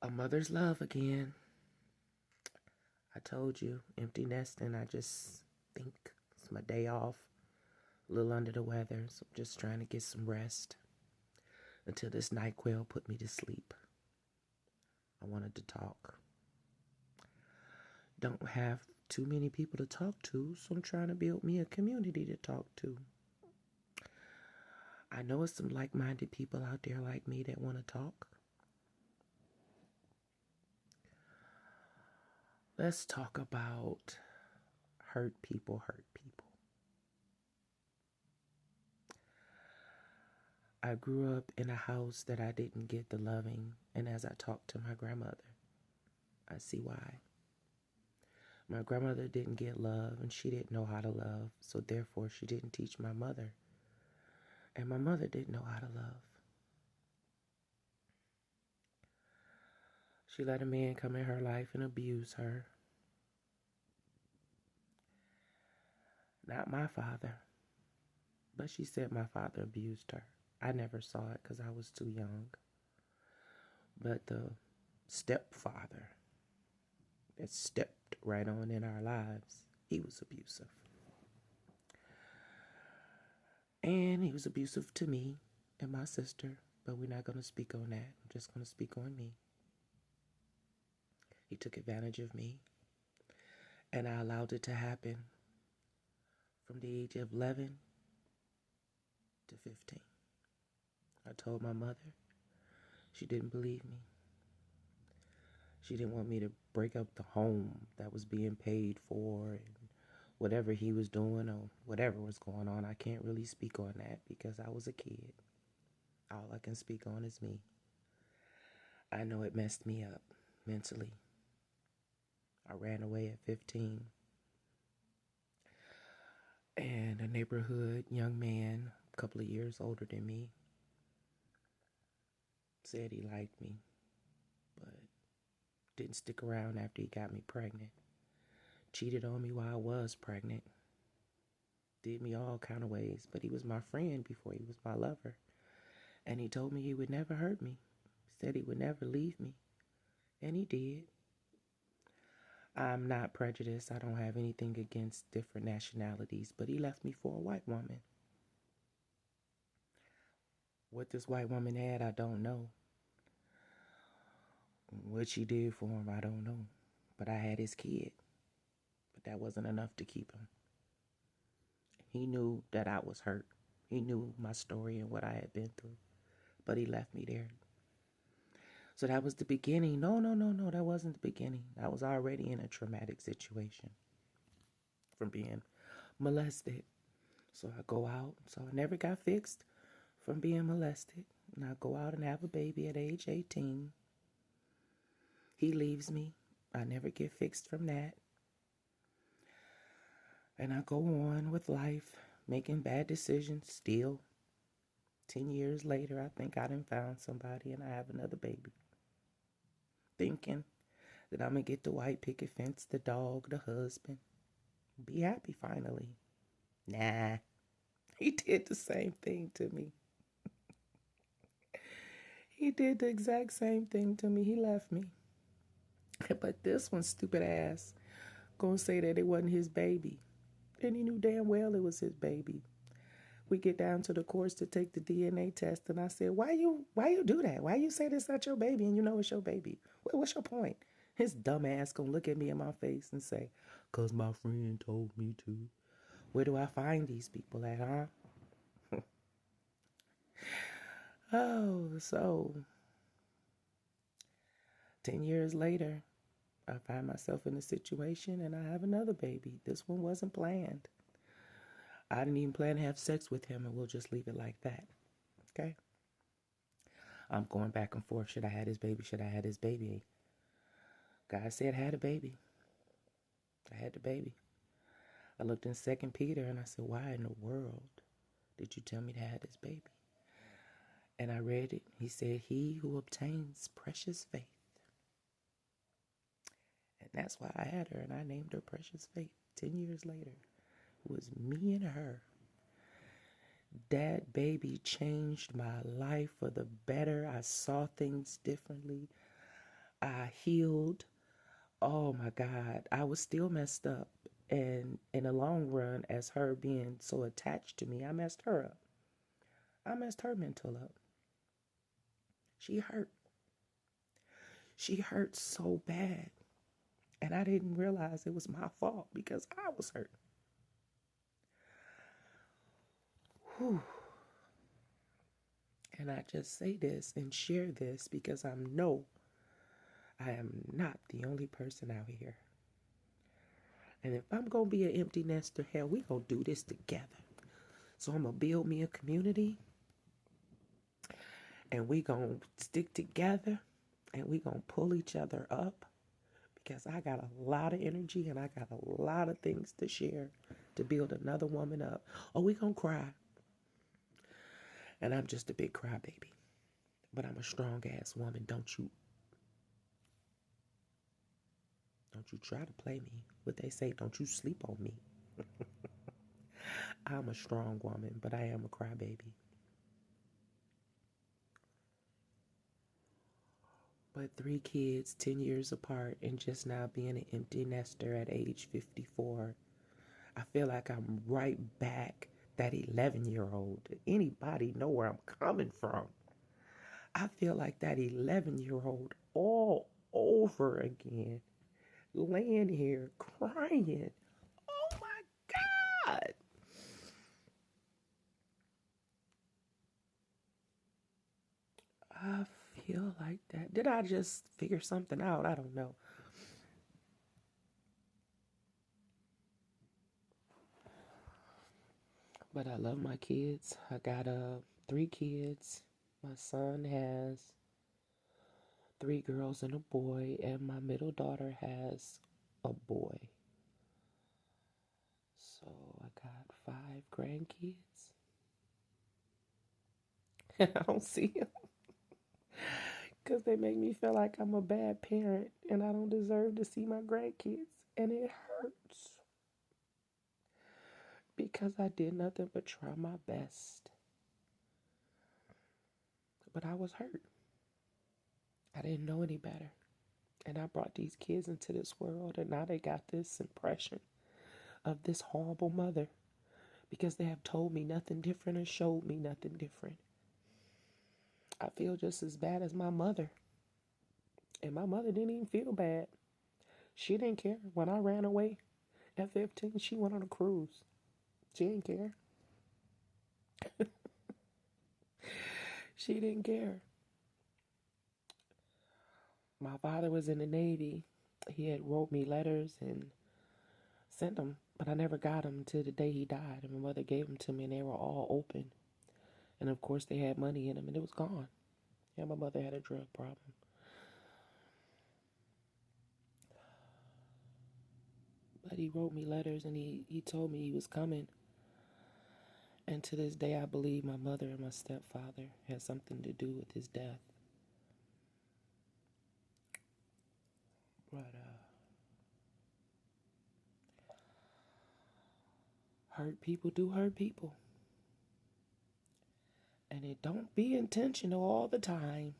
A mother's love again. I told you, empty nesting. I just think it's my day off. A little under the weather, so I'm just trying to get some rest until this NyQuil put me to sleep. I wanted to talk. Don't have too many people to talk to, so I'm trying to build me a community to talk to. I know it's some like-minded people out there like me that want to talk. Let's talk about hurt people hurt people. I grew up in a house that I didn't get the loving, and as I talked to my grandmother, I see why. My grandmother didn't get love, and she didn't know how to love, so therefore she didn't teach my mother, and my mother didn't know how to love. She let a man come in her life and abuse her. Not my father, but she said my father abused her. I never saw it because I was too young. But the stepfather that stepped right on in our lives, he was abusive. And he was abusive to me and my sister, but we're not going to speak on that. I'm just going to speak on me. He took advantage of me, and I allowed it to happen from the age of 11 to 15. I told my mother. She didn't believe me. She didn't want me to break up the home that was being paid for and whatever he was doing or whatever was going on. I can't really speak on that because I was a kid. All I can speak on is me. I know it messed me up mentally. I ran away at 15. And a neighborhood young man, a couple of years older than me, said he liked me, but didn't stick around after he got me pregnant. Cheated on me while I was pregnant. Did me all kind of ways, but he was my friend before he was my lover. And he told me he would never hurt me. Said he would never leave me. And he did. I'm not prejudiced. I don't have anything against different nationalities, but he left me for a white woman. What this white woman had, I don't know. What she did for him, I don't know. But I had his kid. But that wasn't enough to keep him. He knew that I was hurt. He knew my story and what I had been through. But he left me there. So that was the beginning. No, that wasn't the beginning. I was already in a traumatic situation from being molested. So I go out. So I never got fixed from being molested. And I go out and have a baby at age 18. He leaves me. I never get fixed from that. And I go on with life, making bad decisions still. 10 years later, I think I done found somebody and I have another baby. Thinking that I'm going to get the white picket fence, the dog, the husband. Be happy finally. Nah, he did the same thing to me. He did the exact same thing to me. He left me. But this one, stupid ass, gonna say that it wasn't his baby. And he knew damn well it was his baby. We get down to the course to take the DNA test, and I said, why you do that? Why you say this not your baby and you know it's your baby? What's your point? His dumb ass gonna look at me in my face and say, 'cause my friend told me to. Where do I find these people at, huh? Oh, so 10 years later, I find myself in a situation and I have another baby. This one wasn't planned. I didn't even plan to have sex with him, and we'll just leave it like that. Okay? I'm going back and forth. Should I have his baby? Should I have his baby? God said I had a baby. I had the baby. I looked in 2 Peter and I said, why in the world did you tell me to have this baby? And I read it. He said, he who obtains precious faith. And that's why I had her, and I named her Precious Faith. 10 years later, it was me and her. That baby changed my life for the better. I saw things differently. I healed. Oh my God, I was still messed up. And in the long run, as her being so attached to me, I messed her up. I messed her mental up. She hurt. She hurt so bad. And I didn't realize it was my fault because I was hurt. Whew. And I just say this and share this because I know I am not the only person out here. And if I'm going to be an empty nester, hell, we going to do this together. So I'm going to build me a community and we going to stick together and we going to pull each other up because I got a lot of energy and I got a lot of things to share to build another woman up. Oh, we going to cry. And I'm just a big crybaby. But I'm a strong ass woman. Don't you try to play me. What they say, don't you sleep on me. I'm a strong woman, but I am a crybaby. But 3 kids, 10 years apart, and just now being an empty nester at age 54, I feel like I'm right back that 11-year-old. Anybody know where I'm coming from? I feel like that 11-year-old all over again, laying here crying. Oh my God. I feel like that. Did I just figure something out? I don't know. But I love my kids. I got 3 kids. My son has 3 girls and a boy, and my middle daughter has a boy. So I got 5 grandkids. I don't see them because they make me feel like I'm a bad parent and I don't deserve to see my grandkids. And it hurts because I did nothing but try my best. But I was hurt. I didn't know any better. And I brought these kids into this world, and now they got this impression of this horrible mother because they have told me nothing different or showed me nothing different. I feel just as bad as my mother. And my mother didn't even feel bad. She didn't care. When I ran away at 15, she went on a cruise. She didn't care. She didn't care. My father was in the Navy. He had wrote me letters and sent them, but I never got them until the day he died. And my mother gave them to me, and they were all open. And of course, they had money in them, and it was gone. Yeah, my mother had a drug problem. But he wrote me letters, and he told me he was coming. And to this day, I believe my mother and my stepfather had something to do with his death. But hurt people do hurt people. And it don't be intentional all the time.